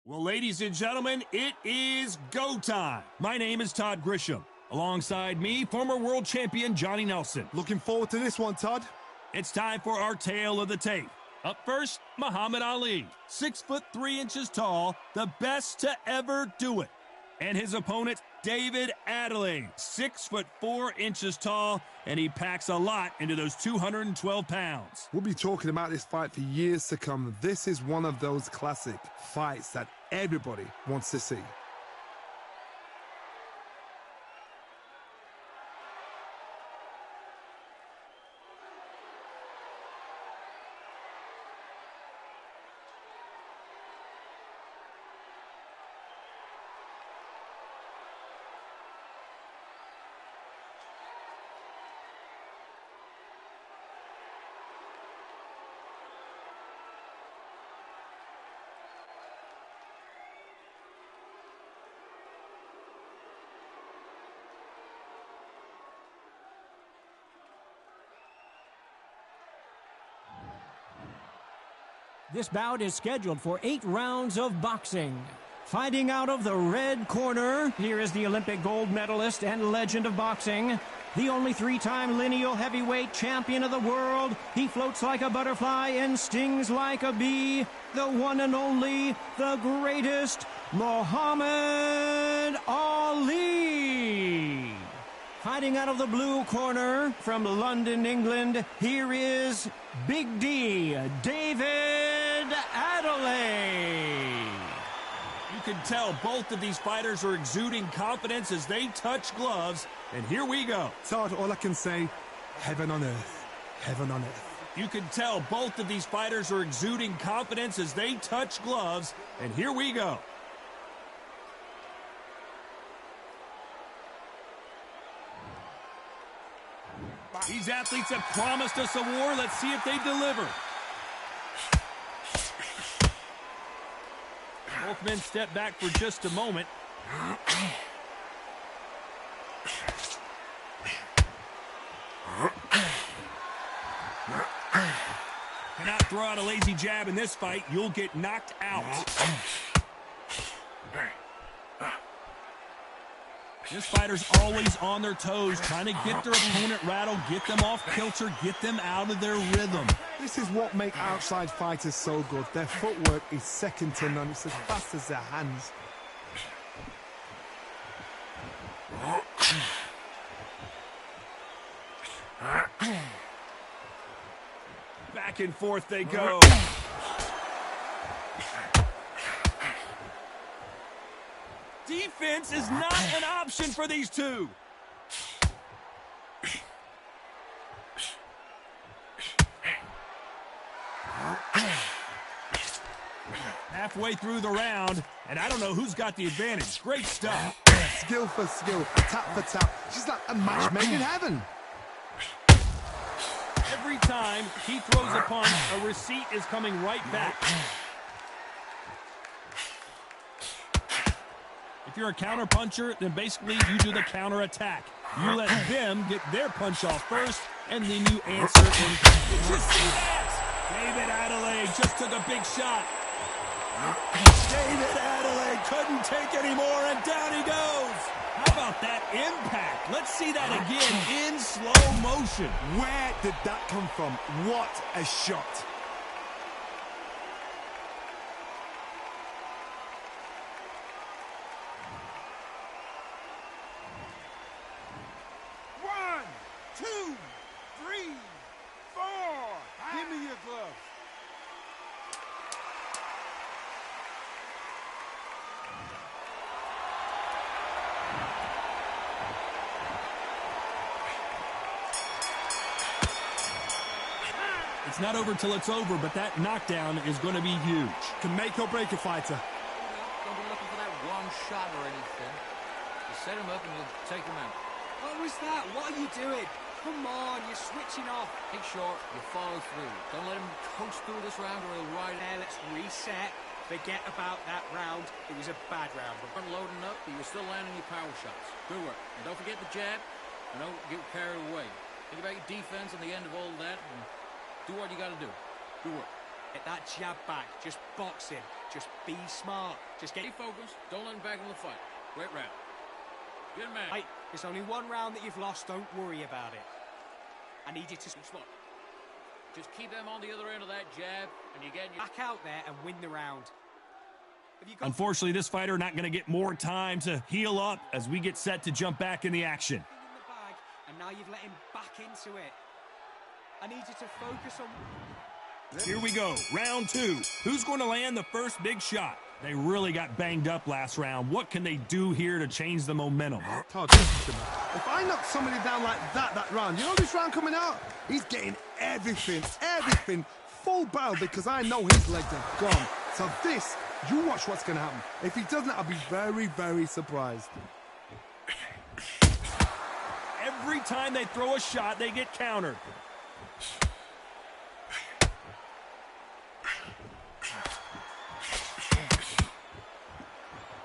Well, ladies and gentlemen, it is go time. My name is Todd Grisham. Alongside me, former world champion Johnny Nelson. Looking forward to this one, Todd. It's time for our tale of the tape. Up first, Muhammad Ali, 6'3" tall, the best to ever do it. And his opponent, David Adelaide, 6'4" tall, and he packs a lot into those 212 pounds. We'll be talking about this fight for years to come. This is one of those classic fights that everybody wants to see. This bout is scheduled for 8 rounds of boxing. Fighting out of the red corner, here is the Olympic gold medalist and legend of boxing, the only 3-time lineal heavyweight champion of the world. He floats like a butterfly and stings like a bee. The one and only, the greatest, Muhammad Ali. Fighting out of the blue corner from London, England, here is Big D, David Adelaide. You can tell both of these fighters are exuding confidence as they touch gloves, and here we go. Todd, all I can say, heaven on earth, heaven on earth. You can tell both of these fighters are exuding confidence as they touch gloves, and here we go. These athletes have promised us a war. Let's see if they deliver. Both men step back for just a moment. Cannot throw out a lazy jab in this fight. You'll get knocked out. This fighter's always on their toes, trying to get their opponent rattled, get them off kilter, get them out of their rhythm. This is what makes outside fighters so good. Their footwork is second to none. It's as fast as their hands. Back and forth they go. Defense is not an option for these two. Halfway through the round, and I don't know who's got the advantage. Great stuff. Skill for skill, tap for tap. She's like a match made in heaven. Every time he throws a punch, a receipt is coming right back. If you're a counter puncher, then basically you do the counter attack. You let them get their punch off first, and then you answer. Did you see that? David Adelaide just took a big shot. David Adelaide couldn't take any more, and down he goes. How about that impact? Let's see that again in slow motion. Where did that come from? What a shot. It's not over till it's over, but that knockdown is going to be huge. Can make or break a fighter. Don't be looking for that one shot or anything. You set him up and you'll take him out. What was that? What are you doing? Come on, you're switching off. Make sure you follow through. Don't let him coast through this round or he'll ride There, let's reset. Forget about that round. It was a bad round. We're loading up, but you're still landing your power shots. Good work. And don't forget the jab. And don't get carried away. Think about your defense and the end of all that. And do what you got to do. Good work. Get that jab back. Just box him. Just be smart. Just get... Stay focused. Don't let him back in the fight. Great round. Good man. Hey, there's only one round that you've lost. Don't worry about it. I need you to... Smart. Just keep them on the other end of that jab, and you get... Back out there and win the round. Unfortunately, this fighter not going to get more time to heal up as we get set to jump back in the action. In the bag, and now you've let him back into it. I need you to focus on... Here we go, round two. Who's going to land the first big shot? They really got banged up last round. What can they do here to change the momentum? Todd, listen to me. If I knock somebody down like that round, you know this round coming out? He's getting everything, full barrel because I know his legs are gone. So this, you watch what's going to happen. If he doesn't, I'll be very, very surprised. Every time they throw a shot, they get countered.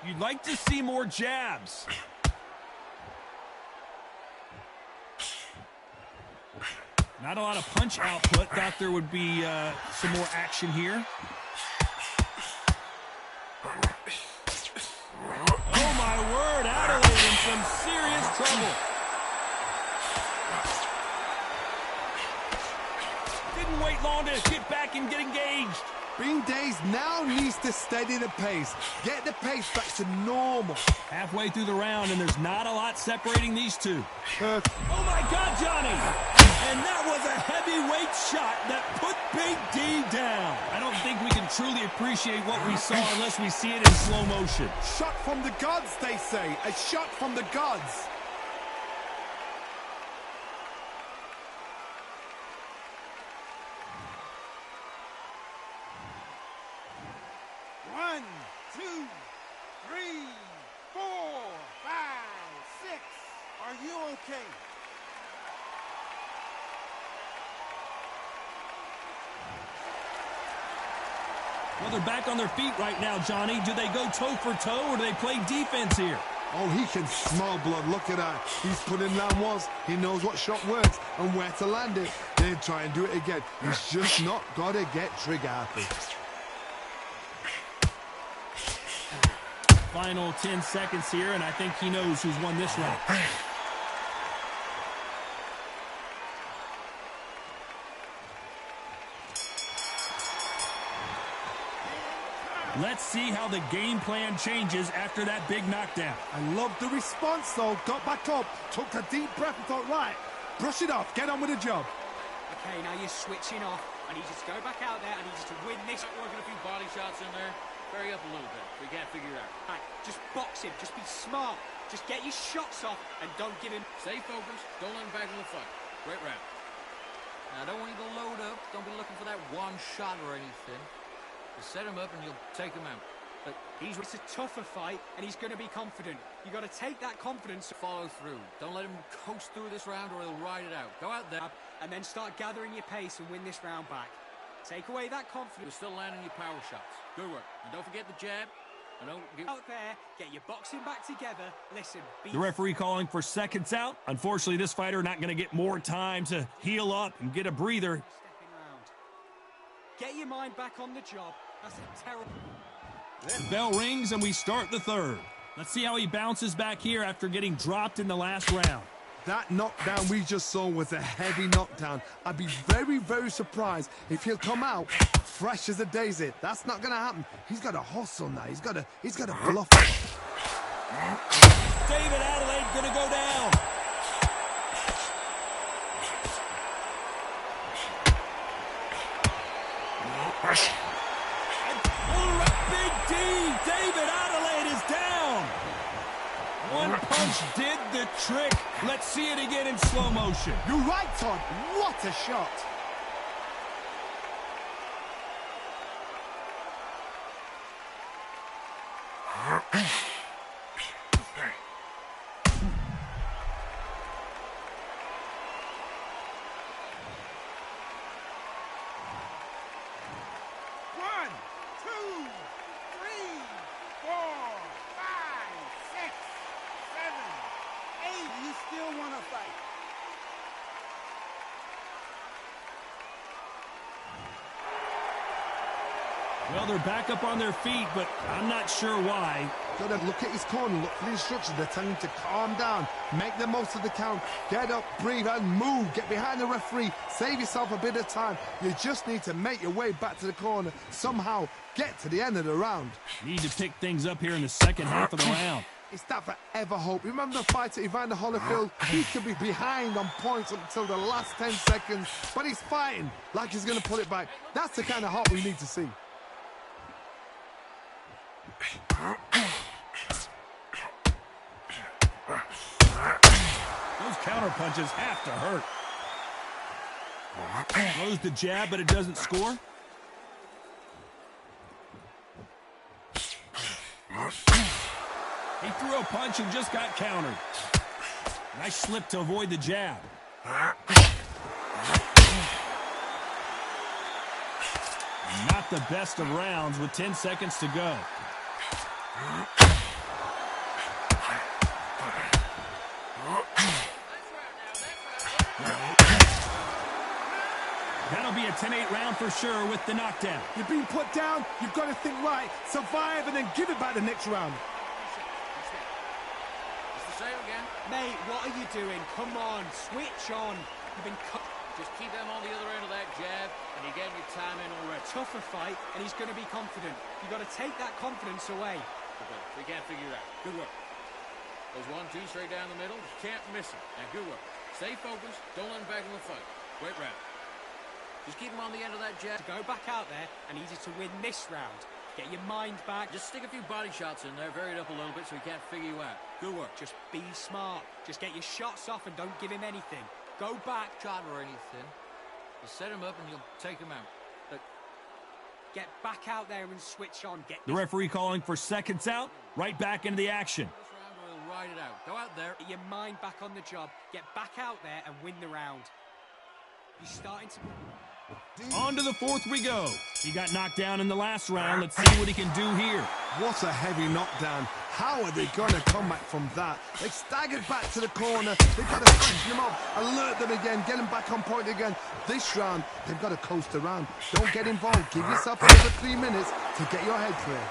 You'd like to see more jabs. Not a lot of punch output. Thought there would be some more action here. Oh my word, Adelaide in some serious trouble. Didn't wait long to get back and get engaged. Bing Days now needs to steady the pace. Get the pace back to normal. Halfway through the round, and there's not a lot separating these two. Uh, Oh my God, Johnny! And that was a heavyweight shot that put Big D down. I don't think we can truly appreciate what we saw unless we see it in slow motion. Shot from the gods, they say. A shot from the gods. One, two, three, 4, 5, 6. Are you okay? Well, they're back on their feet right now, Johnny. Do they go toe for toe or do they play defense here? Oh, he can smell blood. Look at that. He's put in land once. He knows what shot works and where to land it. Then try and do it again. He's just not got to get trigger happy. Final 10 seconds here, and I think he knows who's won this round. Let's see how the game plan changes after that big knockdown. I love the response, though. Got back up, took a deep breath and thought, right, brush it off, get on with the job. Okay, now you're switching off. I need you to go back out there. I need you to win this. Working a few body shots in there. Vary up a little bit. We can't figure it out. Right, just box him. Just be smart. Just get your shots off and don't give him... Stay focused. Don't let him back in the fight. Great round. Now, I don't want you to load up. Don't be looking for that one shot or anything. Just set him up and you'll take him out. But It's a tougher fight, and he's going to be confident. You got to take that confidence... follow through. Don't let him coast through this round or he'll ride it out. Go out there. And then start gathering your pace and win this round back. Take away that confidence. You're still landing your power shots. Good work. And don't forget the jab. And don't give... Out there, get your boxing back together. Listen, The referee calling for seconds out. Unfortunately, this fighter not going to get more time to heal up and get a breather. Stepping round. Get your mind back on the job. That's a terrible... The bell rings and we start the third. Let's see how he bounces back here after getting dropped in the last round. That knockdown we just saw was a heavy knockdown. I'd be very, very surprised if he'll come out fresh as a daisy. That's not going to happen. He's got to hustle now. He's got to bluff. David Adelaide going to go down. And Big D, David Adelaide is down. One punch did the trick. Let's see it again in slow motion. You're right, Todd. What a shot. One, two, 3, 4, 5, 6, 7, 8. You still want to fight? Well, they're back up on their feet, but I'm not sure why. Gotta look at his corner, look for the instructions. They're telling him to calm down, make the most of the count, get up, breathe, and move. Get behind the referee, save yourself a bit of time. You just need to make your way back to the corner, somehow get to the end of the round. Need to pick things up here in the second half of the round. It's that forever hope. Remember the fight at Evander Holyfield? He could be behind on points up until the last 10 seconds, but he's fighting like he's going to pull it back. That's the kind of hope we need to see. Those counter punches have to hurt. Throws the jab, but it doesn't score. He threw a punch and just got countered. Nice slip to avoid the jab. Not the best of rounds with 10 seconds to go. That'll be a 10-8 round for sure with the knockdown. You've been put down, you've got to think right, survive, and then give it back the next round. Mate, what are you doing? Come on, switch on. You've been cut. Just keep them on the other end of that jab, and you're getting your time in already. Tougher fight, and he's going to be confident. You've got to take that confidence away. We can't figure it out. Good work. Those 1-2 straight down the middle. You can't miss them. Now, good work. Stay focused. Don't let them back in the fight. Great round. Just keep him on the end of that jab. To go back out there, and easy to win this round. Get your mind back. Just stick a few body shots in there, vary it up a little bit so he can't figure you out. Good work. Just be smart. Just get your shots off and don't give him anything. Go back. Shot or anything. You set him up and you'll take him out. But get back out there and switch on. Get the referee calling for seconds out. Right back into the action. This round we'll ride it out. Go out there. Get your mind back on the job. Get back out there and win the round. He's starting to... On to the fourth we go. He got knocked down in the last round. Let's see what he can do here. What a heavy knockdown. How are they going to come back from that? They staggered back to the corner. They've got to freshen them up, alert them again, get them back on point again. This round, they've got to coast around. Don't get involved. Give yourself another 3 minutes to get your head clear.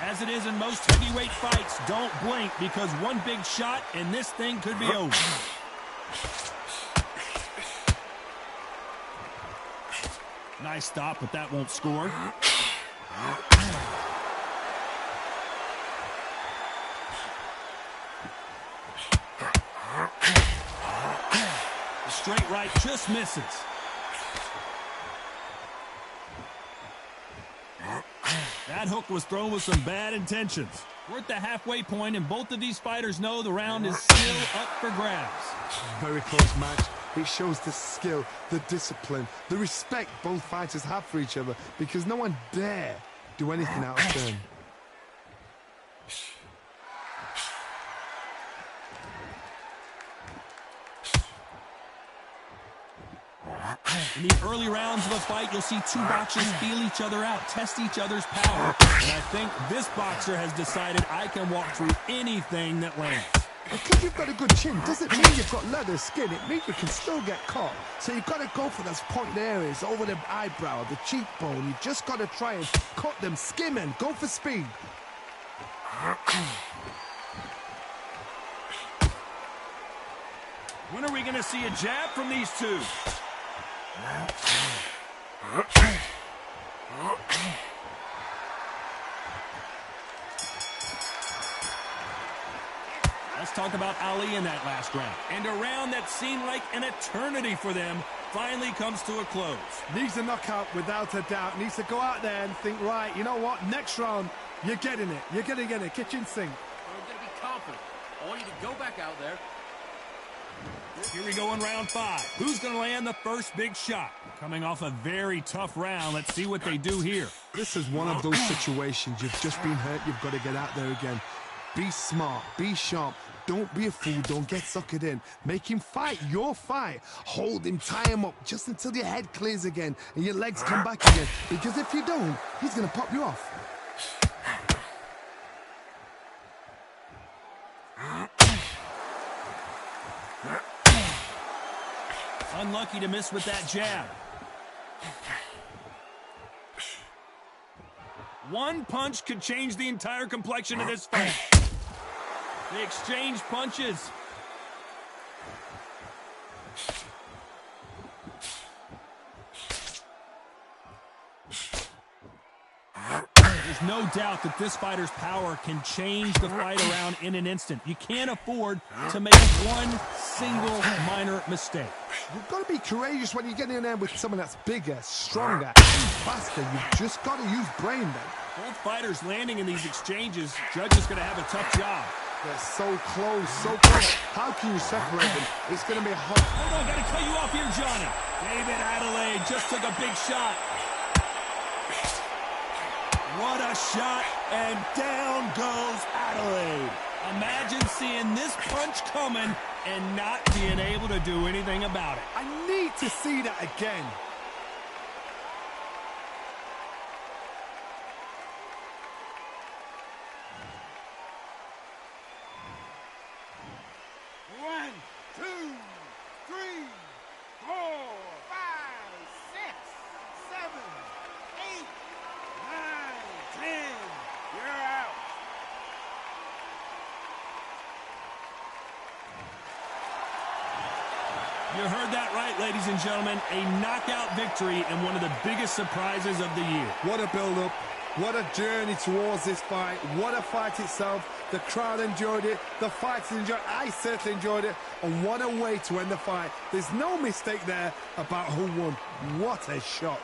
As it is in most heavyweight fights, don't blink because one big shot and this thing could be over. Nice stop, but that won't score. The straight right just misses. That hook was thrown with some bad intentions. We're at the halfway point, and both of these fighters know the round is still up for grabs. Very close match. It shows the skill, the discipline, the respect both fighters have for each other because no one dare do anything out of turn. In the early rounds of a fight, you'll see two boxers feel each other out, test each other's power. And I think this boxer has decided I can walk through anything that lands. Because you've got a good chin doesn't mean you've got leather skin. It means you can still get caught. So you've got to go for those pointed areas, over the eyebrow, the cheekbone. You've just got to try and cut them, skim and go for speed. When are we going to see a jab from these two? Let's talk about Ali in that last round. And a round that seemed like an eternity for them finally comes to a close. Needs a knockout without a doubt. Needs to go out there and think, right, you know what, next round, you're getting it. You're going to get it. Kitchen sink. We're going to be confident. I want you to go back out there. Here we go in round 5. Who's going to land the first big shot? Coming off a very tough round. Let's see what they do here. This is one of those situations. You've just been hurt. You've got to get out there again. Be smart. Be sharp. Don't be a fool. Don't get suckered in. Make him fight your fight. Hold him. Tie him up just until your head clears again and your legs come back again. Because if you don't, he's going to pop you off. Unlucky to miss with that jab. One punch could change the entire complexion of this fight. They exchange punches. There's no doubt that this fighter's power can change the fight around in an instant. You can't afford to make one single minor mistake. You've got to be courageous when you get in there with someone that's bigger, stronger, and faster. You've just got to use brain then. Both fighters landing in these exchanges, Judge is going to have a tough job. They're so close, so close. How can you separate them? It's going to be hard. Hold on, got to cut you off here, Johnny. David Adelaide just took a big shot. What a shot, and down goes Adelaide. Imagine seeing this punch coming and not being able to do anything about it. I need to see that again. One, two, three, 4, 5, 6, 7, 8, 9, 10. You're out. You heard that right, ladies and gentlemen. A knockout victory and one of the biggest surprises of the year. What a build-up. What a journey towards this fight. What a fight itself. The crowd enjoyed it. The fighters enjoyed it. I certainly enjoyed it. And what a way to end the fight. There's no mistake there about who won. What a shot.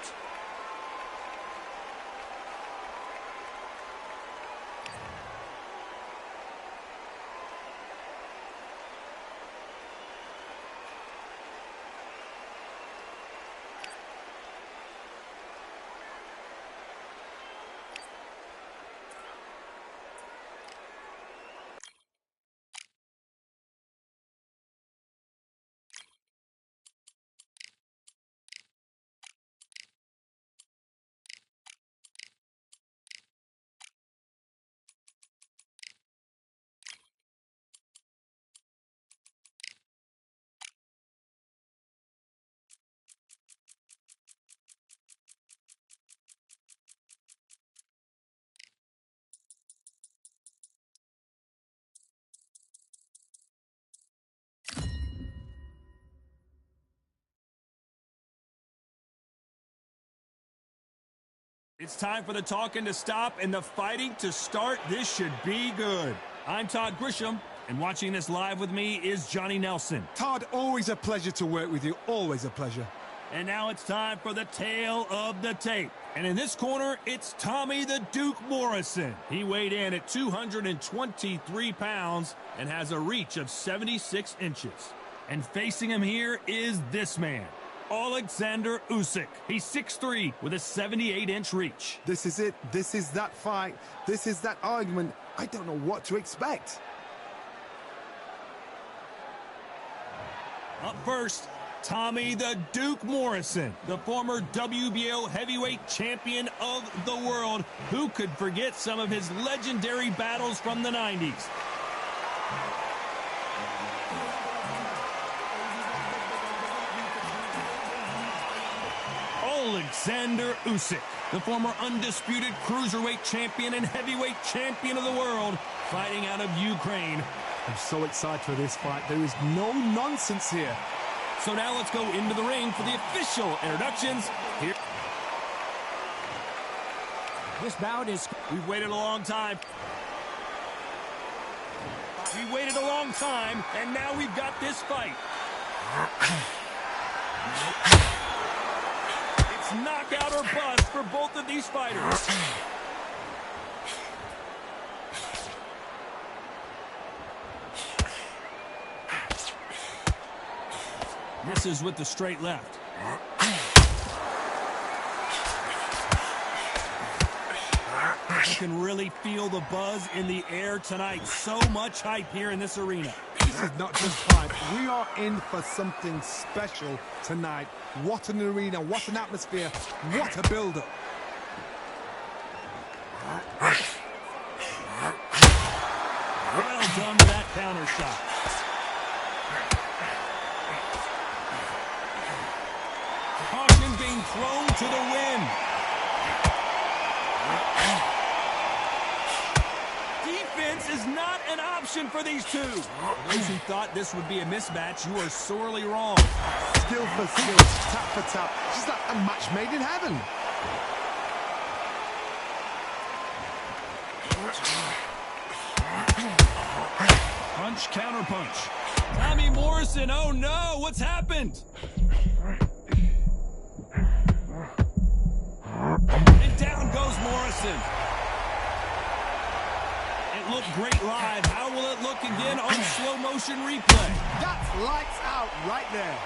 It's time for the talking to stop and the fighting to start. This should be good. I'm Todd Grisham, and watching this live with me is Johnny Nelson. Todd, always a pleasure to work with you. Always a pleasure. And now it's time for the tale of the tape. And in this corner, it's Tommy the Duke Morrison. He weighed in at 223 pounds and has a reach of 76 inches. And facing him here is this man, Alexander Usyk. He's 6'3" with a 78-inch reach. This is it. This is that fight. This is that argument. I don't know what to expect. Up first, Tommy the Duke Morrison, the former WBO heavyweight champion of the world. Who could forget some of his legendary battles from the 90s? Alexander Usyk, the former undisputed cruiserweight champion and heavyweight champion of the world, fighting out of Ukraine. I'm so excited for this fight. There is no nonsense here. So now let's go into the ring for the official introductions. Here. This bout is... We've waited a long time. We waited a long time, and now we've got this fight. It's knockout or bust for both of these fighters. Misses with the straight left. You can really feel the buzz in the air tonight. So much hype here in this arena. This is not just hype. We are in for something special tonight. What an arena, what an atmosphere, what a build-up. Well done with that counter shot. Caution being thrown to the wind. Defense is not an option for these two. Those who thought this would be a mismatch, you are sorely wrong. Skill for skill, tap for tap. She's like a match made in heaven. Punch, counter punch. Tommy Morrison, oh no, what's happened? And down goes Morrison. It looked great live. How will it look again on slow motion replay? That's lights out right there.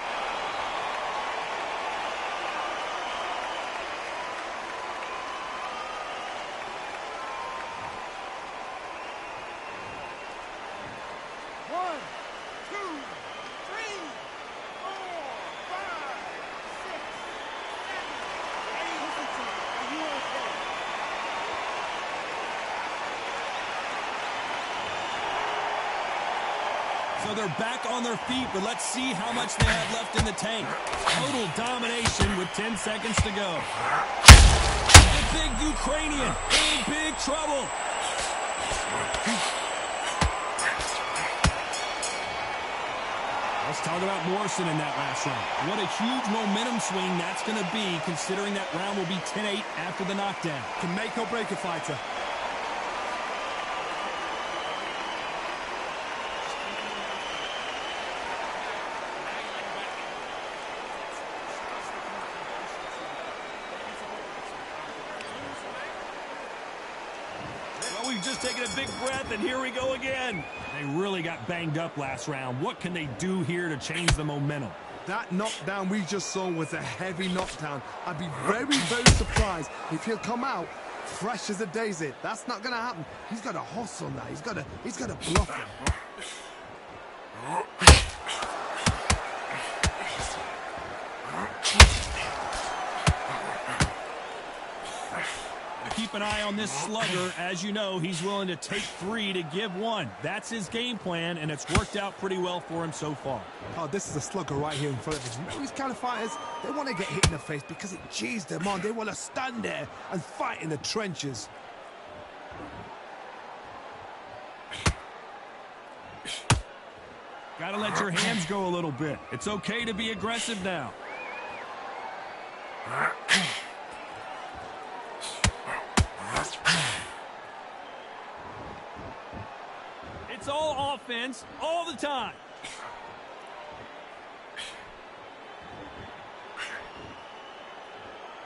So they're back on their feet, but let's see how much they have left in the tank. Total domination with 10 seconds to go. The big Ukrainian in big trouble. Let's talk about Morrison in that last round. What a huge momentum swing that's going to be, considering that round will be 10-8 after the knockdown. Can make or break a fighter. We've just taken a big breath, and here we go again. They really got banged up last round. What can they do here to change the momentum? That knockdown we just saw was a heavy knockdown. I'd be very, very surprised if he'll come out fresh as a daisy. That's not going to happen. He's got to hustle now. He's got to bluff him. Keep an eye on this slugger. As you know, he's willing to take 3 to give 1. That's his game plan, and it's worked out pretty well for him so far. Oh, this is a slugger right here in front of us. You know, these kind of fighters, they want to get hit in the face because it cheers them on. They want to stand there and fight in the trenches. Gotta let your hands go a little bit. It's okay to be aggressive now. It's all offense, all the time.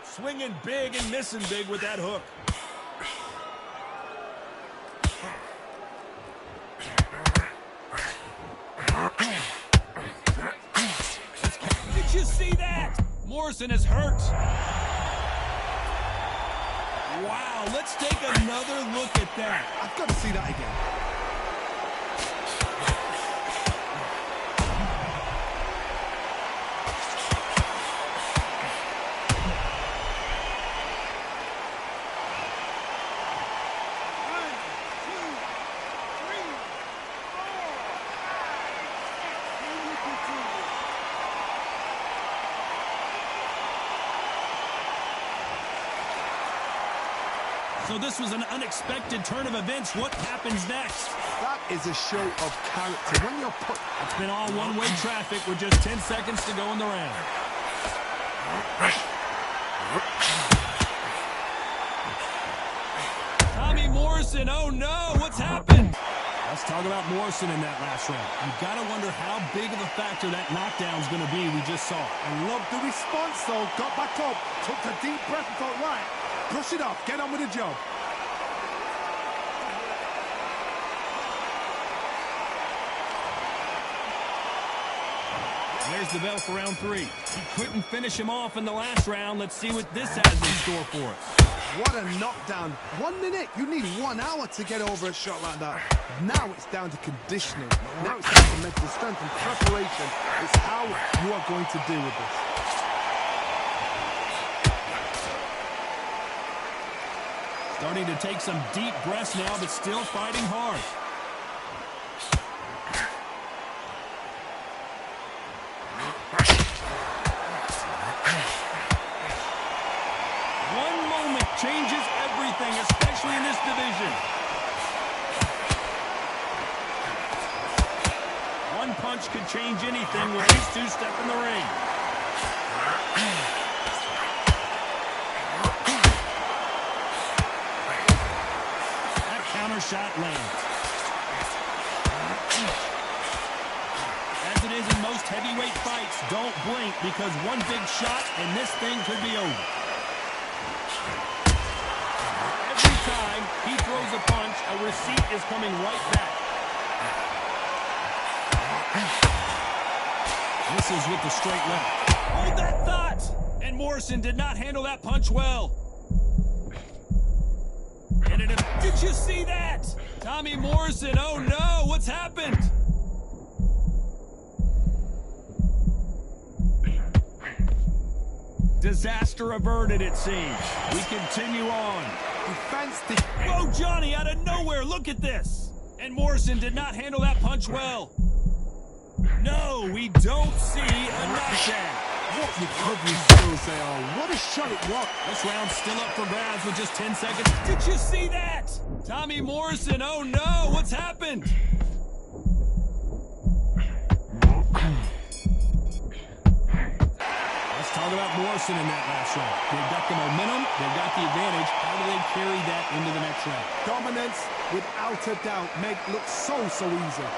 Swinging big and missing big with that hook. Did you see that? Morrison is hurt. Wow, let's take another look at that. I've got to see that again. So this was an unexpected turn of events. What happens next? That is a show of character. When you're put... It's been all one-way traffic with just 10 seconds to go in the round. Tommy Morrison, oh no, what's happened? Let's talk about Morrison in that last round. You've got to wonder how big of a factor that knockdown's going to be we just saw. I love the response, though. Got back up, took a deep breath and thought, right, brush it off, get on with the job. There's the bell for round 3. He couldn't finish him off in the last round. Let's see what this has in store for us. What a knockdown. 1 minute. You need 1 hour to get over a shot like that. Now it's down to conditioning. Now it's down to mental strength and preparation. It's how you are going to deal with this. Starting to take some deep breaths now, but still fighting hard. change anything when these two step in the ring. That counter shot lands. As it is in most heavyweight fights, don't blink because one big shot and this thing could be over. Every time he throws a punch, a receipt is coming right back. Misses with the straight left. Hold that thought! And Morrison did not handle that punch well. And did you see that? Tommy Morrison, oh no, what's happened? Disaster averted, it seems. We continue on. Defense. Whoa, Johnny, out of nowhere, look at this. And Morrison did not handle that punch well. No, we don't see a knockdown. What recovery skills they are. What a shot it was. This round's still up for grabs with just 10 seconds. Did you see that? Tommy Morrison, oh no, what's happened? Let's talk about Morrison in that last round. They've got the momentum, they've got the advantage. How do they carry that into the next round? Dominance, without a doubt, make look so easy.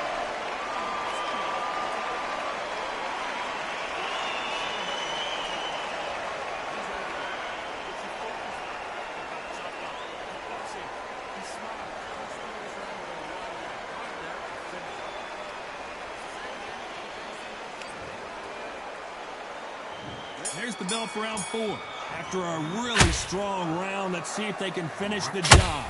There's the bell for round 4. After a really strong round, let's see if they can finish the job.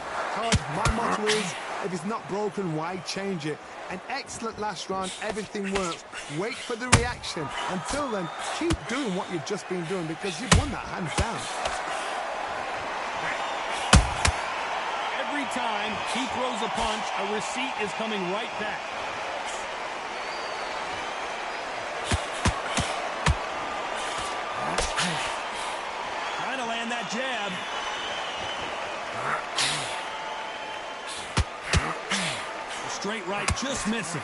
My motto is, if it's not broken, why change it? An excellent last round, everything works. Wait for the reaction. Until then, keep doing what you've just been doing because you've won that hands down. Every time he throws a punch, a receipt is coming right back. Trying to land that jab. The straight right just misses.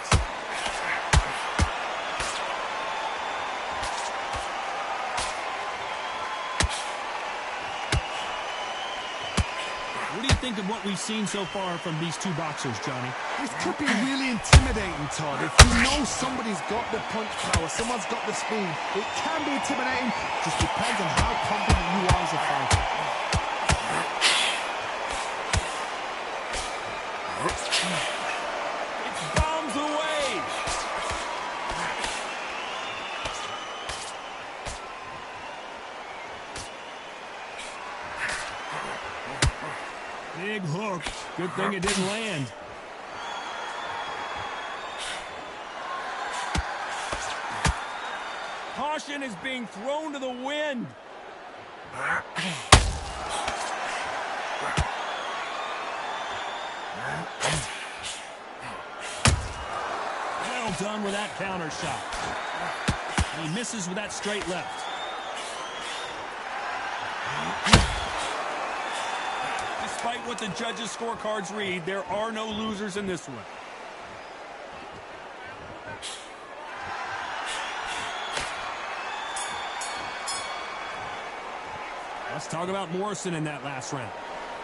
What do you think of what we've seen so far from these two boxers, Johnny? This could be really intimidating, Todd. If you know somebody's got the punch power, someone's got the speed, it can be intimidating. Just depends on how confident you are as a fighter. It's bombs away. Big hook. Good thing it didn't land. Caution is being thrown to the wind. Well done with that counter shot. And he misses with that straight left. Despite what the judges' scorecards read, there are no losers in this one. Let's talk about Morrison in that last round.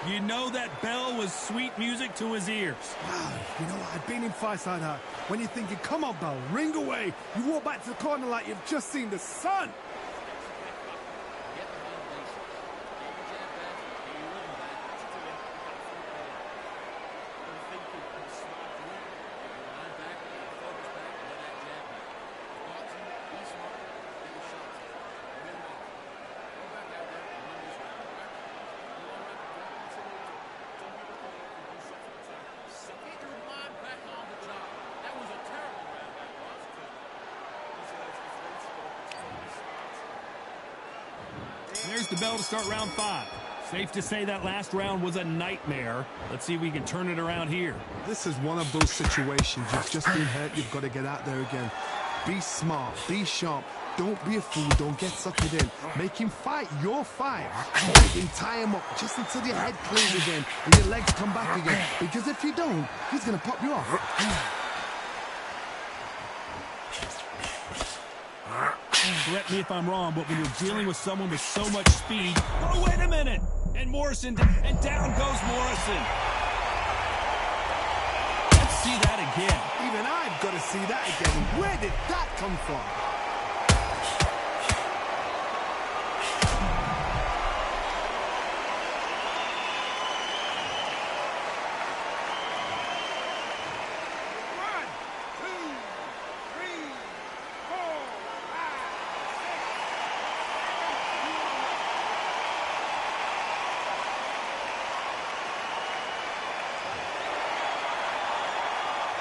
You know that bell was sweet music to his ears. Wow, you know what? I've been in fights like that. When you're thinking, come on, bell, ring away. You walk back to the corner like you've just seen the sun. There's the bell to start round 5. Safe to say that last round was a nightmare. Let's see if we can turn it around here. This is one of those situations. You've just been hurt. You've got to get out there again. Be smart. Be sharp. Don't be a fool. Don't get suckered in. Make him fight your fight. Hold him, tie him up just until your head clears again and your legs come back again. Because if you don't, he's going to pop you off. Correct me if I'm wrong, but when you're dealing with someone with so much speed... Oh, wait a minute! And Morrison, and down goes Morrison. Let's see that again. Even I've got to see that again. Where did that come from?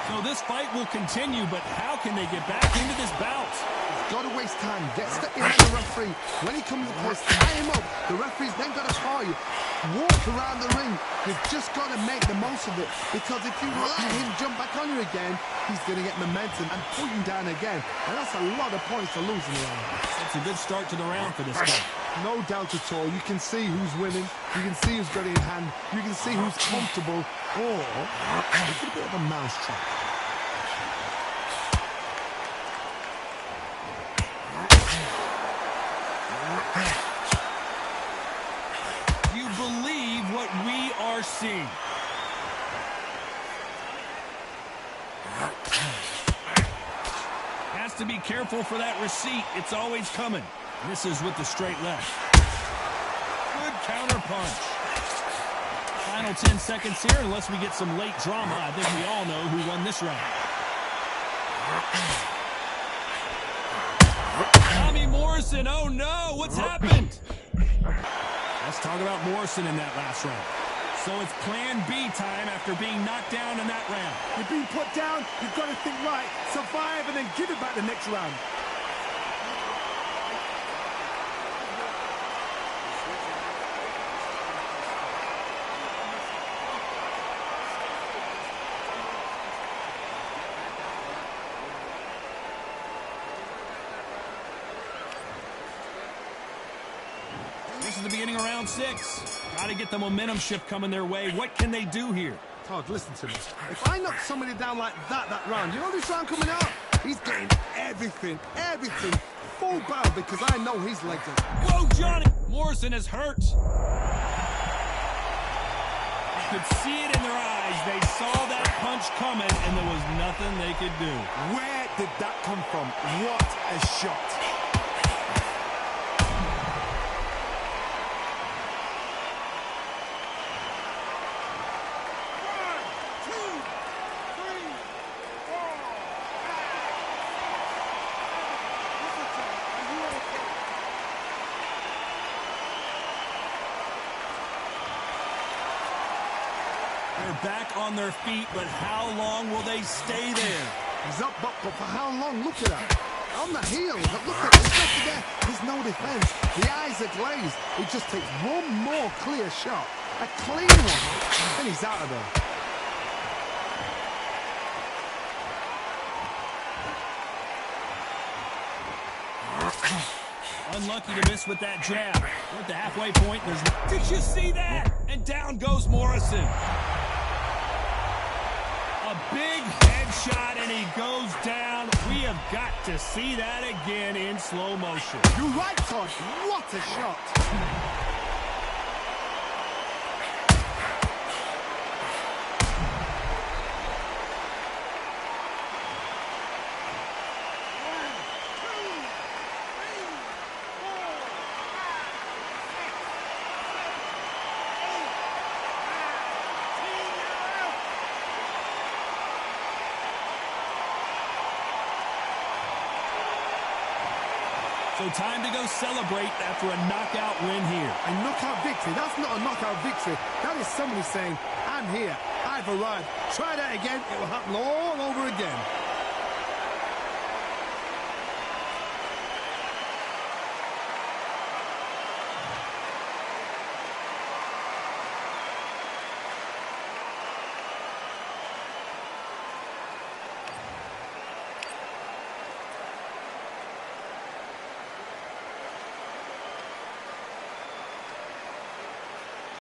So this fight will continue, but how can they get back into this bout? Got to waste time. Gets the in the referee. When he comes close, tie him up. The referee's then got to call you. Walk around the ring. You've just got to make the most of it. Because if you let him jump back on you again, he's going to get momentum and pull you down again. And that's a lot of points to lose in the round. It's a good start to the round for this guy. No doubt at all. You can see who's winning. You can see who's got it in hand. You can see who's comfortable. Or it's a bit of a mousetrap. You believe what we are seeing. Has to be careful for that receipt. It's always coming. Misses with the straight left. Good counter punch. Final 10 seconds here, unless we get some late drama. I think we all know who won this round. Tommy Morrison, oh no, what's happened? Let's talk about Morrison in that last round. So it's plan B time after being knocked down in that round. You've been put down, you've got to think right, survive and then give it back the next round. This is the beginning of round 6. Got to get the momentum shift coming their way. What can they do here? Todd, listen to me. If I knock somebody down like that round, you know this round coming out? He's getting everything, full barrel because I know his legs are... Whoa, Johnny! Morrison is hurt. You could see it in their eyes. They saw that punch coming, and there was nothing they could do. Where did that come from? What a shot. They're back on their feet, but how long will they stay there? He's up, but for how long? Look at that. On the heels, but look at this. There. There's no defense. The eyes are glazed. It just takes one more clear shot. A clean one. And he's out of there. Unlucky to miss with that jab. We're at the halfway point. Did you see that? And down goes Morrison. A big headshot, and he goes down. We have got to see that again in slow motion. You're right, Todd. What a shot. So time to go celebrate after a knockout win here. A knockout victory? That's not a knockout victory. That is somebody saying, I'm here, I've arrived. Try that again, it will happen all over again.